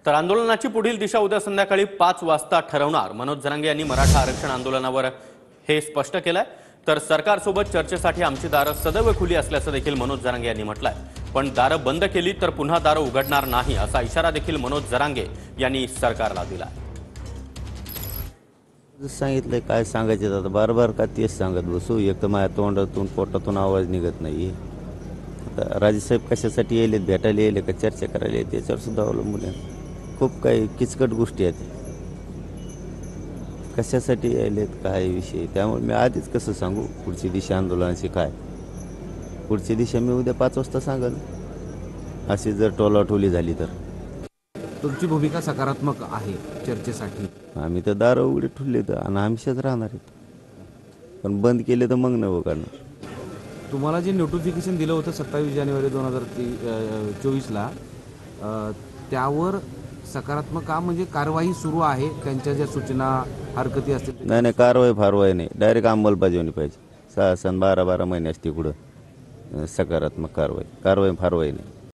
तर आंदोलनाची पुढील दिशा उद्या संध्याकाळी 5 वाजता ठरवणार। मनोज जरांगे यांनी मराठा आरक्षण आंदोलनावर हे स्पष्ट केलंय। तर सरकारसोबत चर्चेसाठी आमची दारं सदैव खुली असल्याचं देखील मनोज जरांगे यांनी म्हटलंय। पण दारं बंद केली तर पुन्हा दारं उघडणार नाही असा इशारा देखील मनोज जरांगे यांनी सरकारला दिलाय। सांगितलंय काय सांगायचं आता बार बार का तेच सांगत बसू। एक तर माझ्या तोंडातून पोटातून आवाज निघत नाही। आता राजेसाहेब कशासाठी येलेत, भेटायला येले का चर्चा करायला येते त्याच्यावर सुद्धा अवलंबून आहे। खूप काही किचकट गोष्टी आहेत, कशासाठी यायलेत काय विषय। त्यामुळे मी आधीच कसं सांगू पुढची दिशा आंदोलनाची काय। पुढची दिशा मी उद्या 5 वाजता सांगेन, अशी जर टोलाटोली झाली तर। तुमची भूमिका सकारात्मक आहे चर्चेसाठी। आम्ही तर दारं उघडे ठेवले तर आणि आमच्याच राहणार आहेत, पण बंद केले तर मग नाही करणार। तुम्हाला जे नोटिफिकेशन दिलं होतं 27 जानेवारी 2024ला त्यावर सकारात्मक काम म्हणजे कारवाई सुरू आहे, त्यांच्या ज्या सूचना हरकती असतील नाही कारवाई फारवाई नाही, डायरेक्ट अंमलबजावणी पाहिजे। 6 12 महिने असते कुठं सकारात्मक कारवाई फारवाई नाही।